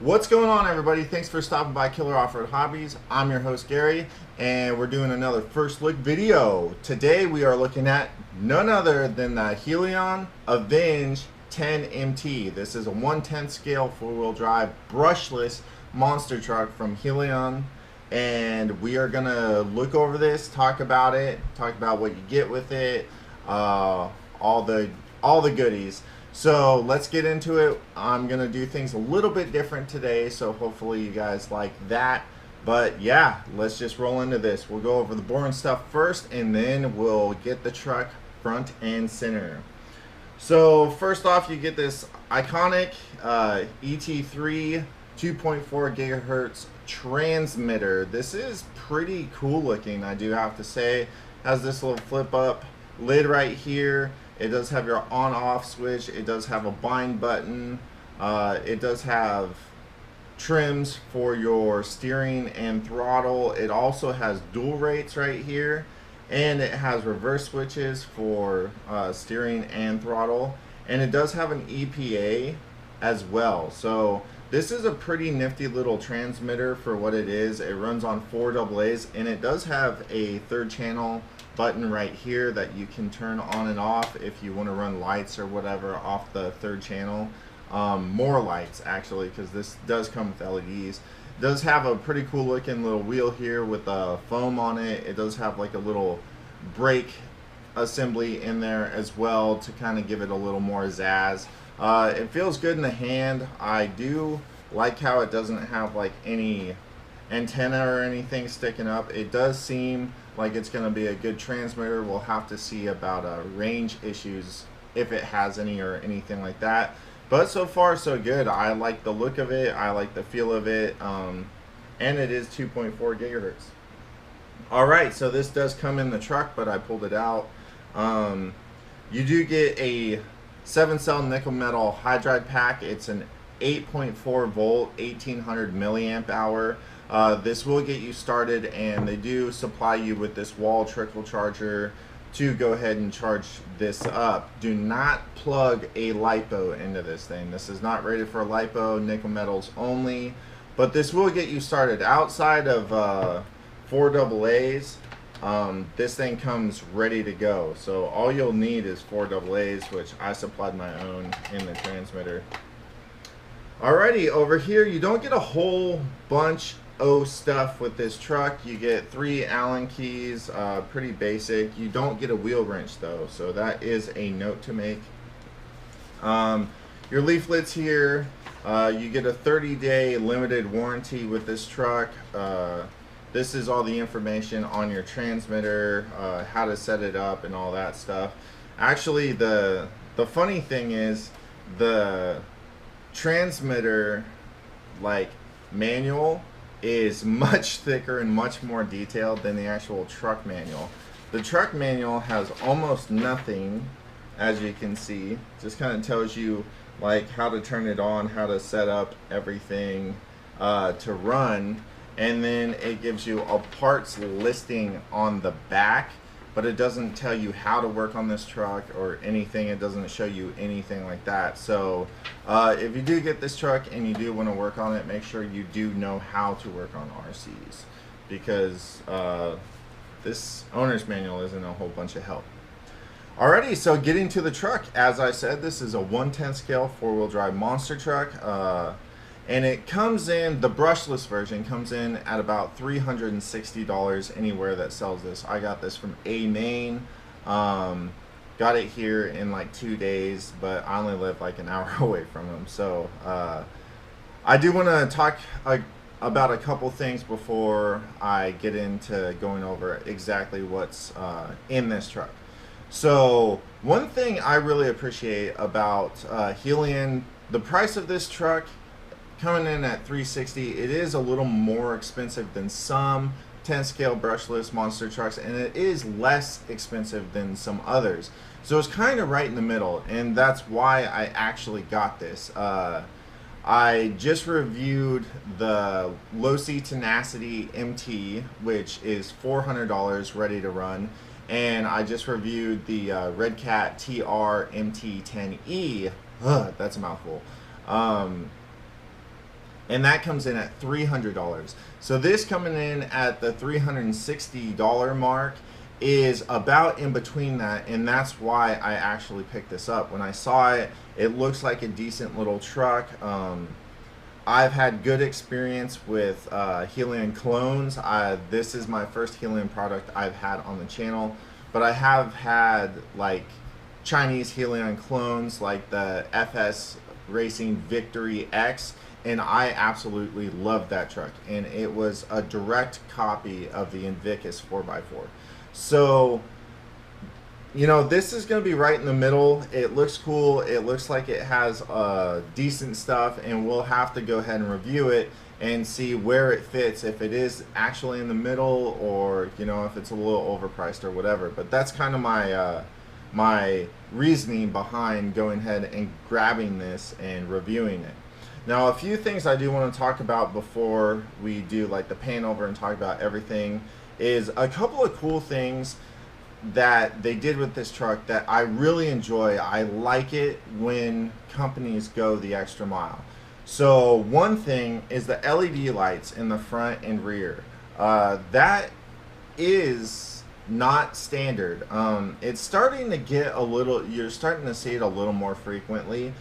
What's going on, everybody? Thanks for stopping by Killer Off-Road Hobbies. I'm your host, Gary, and we're doing another first look video. Today we are looking at none other than the Helion Avenge 10MT. This is a 1/10 scale four-wheel drive brushless monster truck from Helion, and we are gonna look over this, talk about it, talk about what you get with it, all the goodies. So let's get into it. I'm gonna do things a little bit different today, so hopefully you guys like that. But yeah, let's just roll into this. We'll go over the boring stuff first, and then we'll get the truck front and center. So first off, you get this iconic ET3 2.4 gigahertz transmitter. This is pretty cool looking, I do have to say. Has this little flip up lid right here. It does have your on-off switch. It does have a bind button. It does have trims for your steering and throttle. It also has dual rates right here, and it has reverse switches for steering and throttle, and it does have an EPA as well. So this is a pretty nifty little transmitter for what it is. It runs on 4 AA's, and it does have a third channel button right here that you can turn on and off if you want to run lights or whatever off the third channel. More lights actually, because this does come with LEDs. It does have a pretty cool looking little wheel here with a foam on it. It does have like a little brake assembly in there as well to kind of give it a little more zazz. It feels good in the hand. I do like how it doesn't have like any antenna or anything sticking up. It does seem like it's going to be a good transmitter. We'll have to see about range issues, if it has any or anything like that. But so far so good. I like the look of it. I like the feel of it. And it is 2.4 gigahertz. Alright, so this does come in the truck, but I pulled it out. You do get a 7-cell nickel metal hydride pack. It's an 8.4 volt 1800 milliamp hour. This will get you started, and they do supply you with this wall trickle charger to go ahead and charge this up. Do not plug a LiPo into this thing. This is not rated for LiPo, nickel metals only, but this will get you started. Outside of 4 AA's, this thing comes ready to go. So all you'll need is 4 AA's, which I supplied my own in the transmitter. Alrighty, over here you don't get a whole bunch of stuff with this truck. You get 3 Allen keys, pretty basic. You don't get a wheel wrench though, so that is a note to make. Your leaflets here, you get a 30-day limited warranty with this truck. This is all the information on your transmitter, how to set it up and all that stuff. Actually, the funny thing is, the transmitter manual is much thicker and much more detailed than the actual truck manual. The truck manual has almost nothing, as you can see. Just kind of tells you how to turn it on, how to set up everything to run, and then it gives you a parts listing on the back, but it doesn't tell you how to work on this truck or anything. It doesn't show you anything like that. So if you do get this truck and you do want to work on it, make sure you do know how to work on RCs, because this owner's manual isn't a whole bunch of help. Alrighty, so getting to the truck, as I said, this is a 1/10 scale four-wheel drive monster truck. And it comes in, the brushless version comes in at about $360 anywhere that sells this. I got this from A-Main. Got it here in 2 days, but I only live an hour away from them. So I do want to talk about a couple things before I get into going over exactly what's in this truck. So one thing I really appreciate about Helion, the price of this truck coming in at $360, it is a little more expensive than some 10 scale brushless monster trucks, and it is less expensive than some others. So it's kind of right in the middle, and that's why I actually got this. I just reviewed the Low C Tenacity MT, which is $400 ready to run, and I just reviewed the Red Cat TR MT10E. That's a mouthful. and that comes in at $300. So this coming in at the $360 mark is about in between that, and that's why I actually picked this up. When I saw it, it looks like a decent little truck. I've had good experience with Helion clones. This is my first Helion product I've had on the channel, but I have had like Chinese Helion clones like the FS Racing Victory X, and I absolutely loved that truck, and it was a direct copy of the Invictus 4x4. So, you know, this is going to be right in the middle. It looks cool. It looks like it has decent stuff, and we'll have to go ahead and review it and see where it fits, if it is actually in the middle, or, you know, if it's a little overpriced or whatever. But that's kind of my my reasoning behind going ahead and grabbing this and reviewing it. Now, a few things I do want to talk about before we do like the pan over and talk about everything is a couple of cool things that they did with this truck that I really enjoy. I like it when companies go the extra mile. So one thing is the LED lights in the front and rear. That is not standard. It's starting to get a little, you're starting to see it a little more frequently,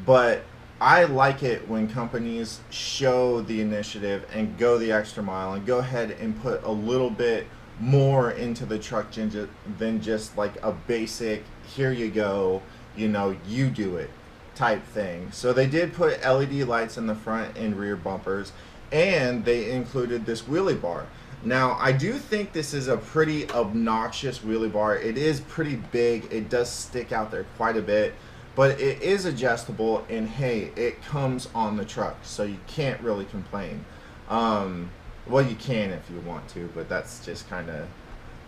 but I like it when companies show the initiative and go the extra mile and go ahead and put a little bit more into the truck than just like a basic, here you go, you know, you do it type thing. So they did put LED lights in the front and rear bumpers, and they included this wheelie bar. Now, I do think this is a pretty obnoxious wheelie bar. It is pretty big. It does stick out there quite a bit, but it is adjustable, and hey, it comes on the truck, so you can't really complain. Well, you can if you want to, but that's just kind of,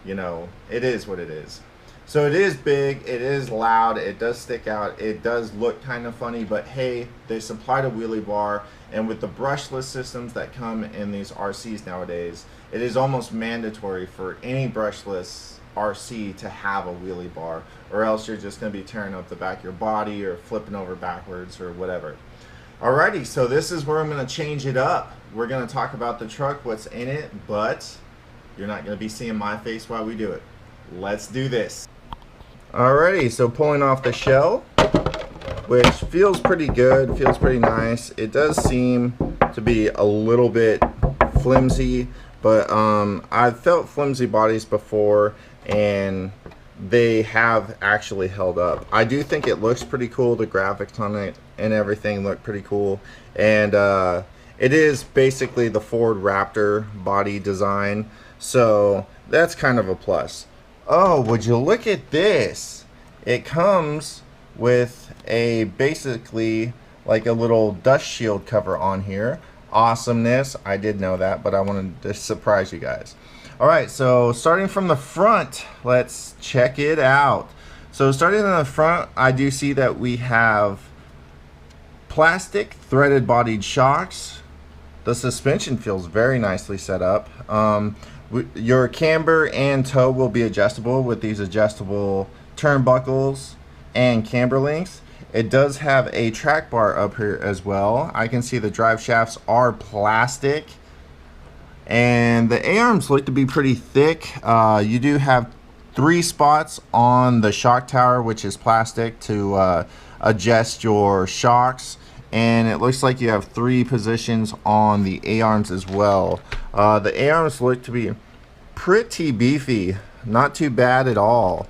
you know, it is what it is. So it is big, it is loud, it does stick out, it does look kind of funny, but hey, they supplied a wheelie bar, and with the brushless systems that come in these RCs nowadays, it is almost mandatory for any brushless RC to have a wheelie bar, or else you're just going to be tearing up the back of your body or flipping over backwards or whatever. Alrighty, so this is where I'm going to change it up. We're going to talk about the truck, what's in it, but you're not going to be seeing my face while we do it. Let's do this. Alrighty, so pulling off the shell, which feels pretty good, feels pretty nice. It does seem to be a little bit flimsy, but I've felt flimsy bodies before, and they have actually held up. I do think it looks pretty cool. The graphics on it and everything look pretty cool, and it is basically the Ford Raptor body design, so that's kind of a plus. Oh, would you look at this? It comes with a basically like a little dust shield cover on here. Awesomeness. I did know that, but I wanted to surprise you guys. Alright, so starting from the front, let's check it out. So starting in the front, I do see that we have plastic threaded bodied shocks. The suspension feels very nicely set up. Your camber and toe will be adjustable with these adjustable turnbuckles and camber links. It does have a track bar up here as well. I can see the drive shafts are plastic, and the A-arms look to be pretty thick. You do have 3 spots on the shock tower, which is plastic, to adjust your shocks, and it looks like you have 3 positions on the A-arms as well. The A-arms look to be pretty beefy, not too bad at all.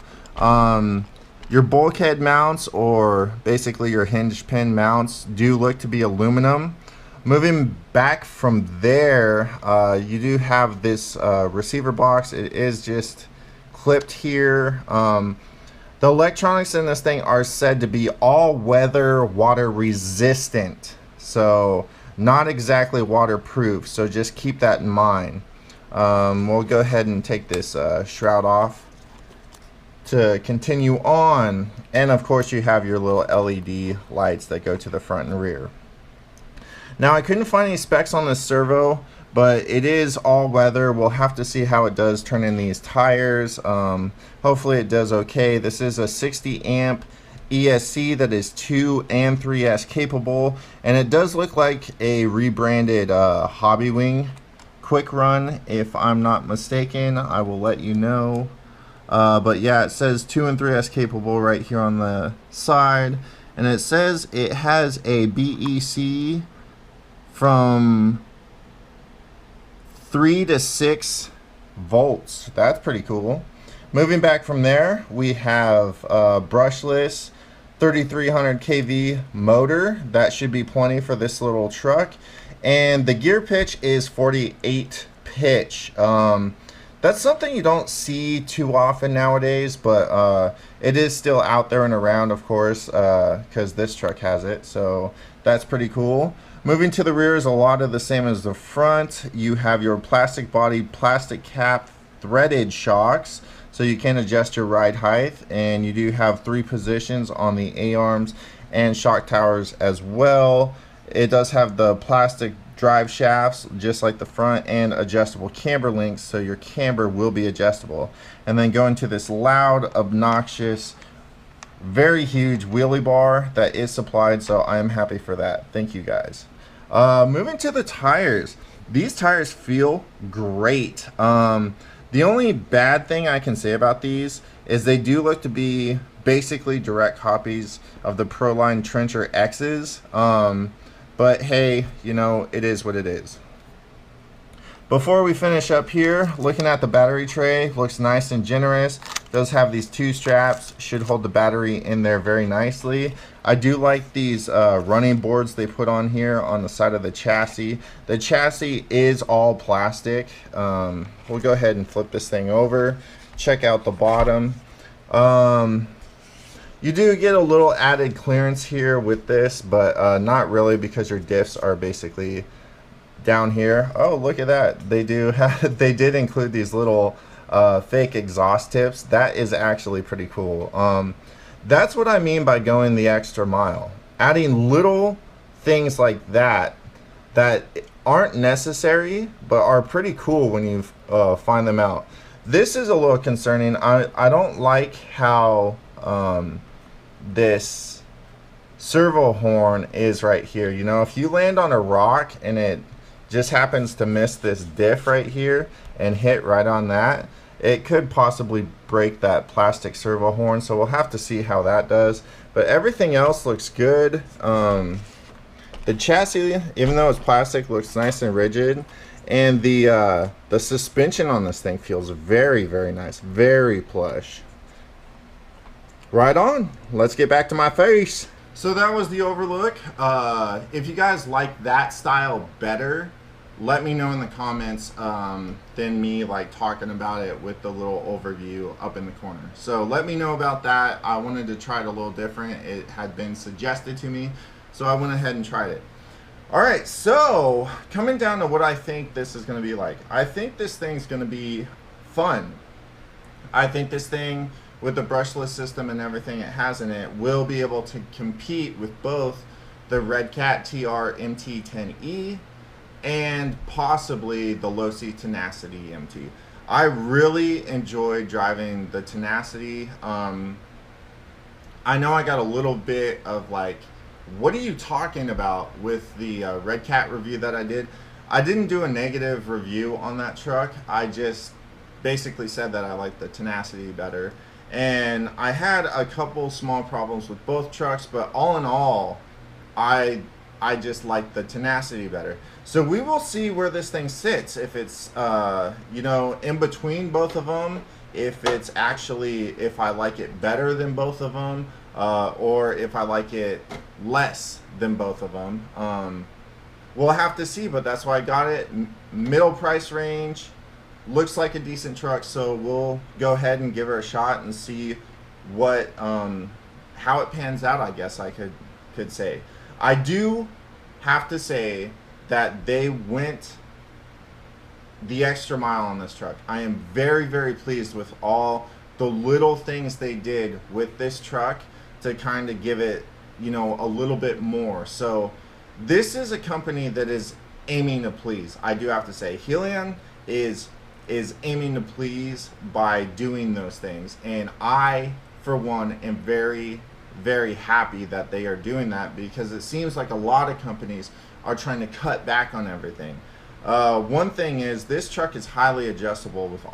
Your bulkhead mounts, or basically your hinge pin mounts, do look to be aluminum. Moving back from there, you do have this receiver box. It is just clipped here. The electronics in this thing are said to be all-weather, water resistant, so not exactly waterproof, so just keep that in mind. We'll go ahead and take this shroud off to continue on, and of course you have your little LED lights that go to the front and rear. Now, I couldn't find any specs on this servo, but it is all-weather. We'll have to see how it does turn in these tires. Hopefully it does okay. This is a 60 amp ESC that is 2 and 3S capable, and it does look like a rebranded Hobby Wing quick run, if I'm not mistaken. I will let you know. But yeah, it says 2 and 3S capable right here on the side, and it says it has a BEC from 3 to 6 volts. That's pretty cool. Moving back from there, we have brushless 3300 kV motor. That should be plenty for this little truck. And the gear pitch is 48 pitch. That's something you don't see too often nowadays, but it is still out there and around, of course, because this truck has it. So that's pretty cool. Moving to the rear is a lot of the same as the front. You have your plastic body, plastic cap, threaded shocks, so you can adjust your ride height, and you do have 3 positions on the A-arms and shock towers as well. It does have the plastic drive shafts just like the front, and adjustable camber links, so your camber will be adjustable. And then going to this loud, obnoxious, very huge wheelie bar that is supplied, so I am happy for that. Thank you guys. Moving to the tires. These tires feel great. The only bad thing I can say about these is they do look to be basically direct copies of the Proline Trencher X's. But hey, you know, it is what it is. Before we finish up here, looking at the battery tray, looks nice and generous. Does have these 2 straps, should hold the battery in there very nicely. I do like these running boards they put on here on the side of the chassis. The chassis is all plastic. We'll go ahead and flip this thing over. Check out the bottom. You do get a little added clearance here with this, but not really, because your diffs are basically down here. Oh, look at that. They did include these little fake exhaust tips. That is actually pretty cool. That's what I mean by going the extra mile. Adding little things like that that aren't necessary but are pretty cool when you find them out. This is a little concerning. I don't like how this servo horn is right here. You know, if you land on a rock and it just happens to miss this diff right here and hit right on that, it could possibly break that plastic servo horn. So we'll have to see how that does, but everything else looks good. The chassis, even though it's plastic, looks nice and rigid, and the suspension on this thing feels very, very nice, very plush. Right on. Let's get back to my face. So that was the overlook. If you guys like that style better, let me know in the comments than me like talking about it with the little overview up in the corner. So let me know about that. I wanted to try it a little different. It had been suggested to me, so I went ahead and tried it. Alright, so coming down to what I think this is going to be like. I think this thing's going to be fun. I think this thing, with the brushless system and everything it has in it, will be able to compete with both the Red Cat TR MT10E and possibly the Low C Tenacity MT. I really enjoy driving the Tenacity. I know I got a little bit of like, what are you talking about with the Red Cat review that I did. I didn't do a negative review on that truck. I just basically said that I like the Tenacity better. And I had a couple small problems with both trucks, but all in all, I just like the Tenacity better. So we will see where this thing sits. If it's you know, in between both of them, if it's actually, if I like it better than both of them, or if I like it less than both of them. We'll have to see, but that's why I got it. Middle price range. Looks like a decent truck, so we'll go ahead and give her a shot and see what how it pans out, I guess I could say. I do have to say that they went the extra mile on this truck. I am very, very pleased with all the little things they did with this truck to kind of give it, you know, a little bit more. So this is a company that is aiming to please. I do have to say, Helion is aiming to please by doing those things, and I, for one, am very, very happy that they are doing that, because it seems like a lot of companies are trying to cut back on everything. One thing is, this truck is highly adjustable with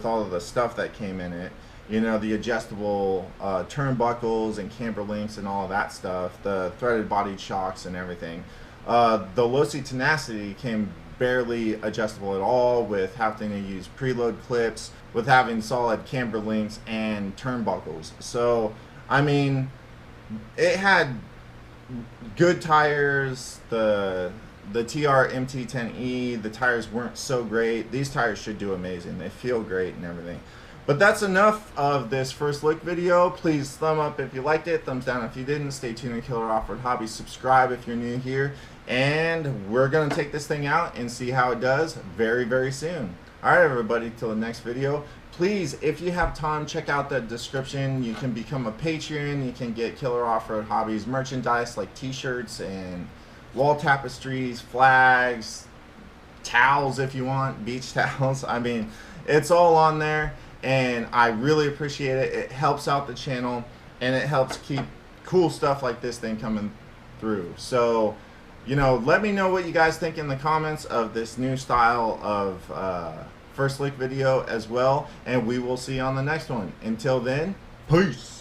all of the stuff that came in it. You know, the adjustable turnbuckles and camber links and all of that stuff, the threaded body shocks and everything. The low-seat tenacity came barely adjustable at all, with having to use preload clips, with having solid camber links and turnbuckles. So, I mean, it had good tires. The TR MT10E, the tires weren't so great. These tires should do amazing. They feel great and everything. But that's enough of this first look video. Please thumb up if you liked it, thumbs down if you didn't. Stay tuned to Killer Off-Road Hobbies. Subscribe if you're new here. And we're going to take this thing out and see how it does very, very soon. Alright everybody, till the next video. Please, if you have time, check out the description. You can become a Patreon. You can get Killer Off-Road Hobbies merchandise like t-shirts and wall tapestries, flags, towels if you want, beach towels. I mean, it's all on there, and I really appreciate it. It helps out the channel, and it helps keep cool stuff like this thing coming through. So, you know, let me know what you guys think in the comments of this new style of first look video as well, and we will see you on the next one. Until then, peace.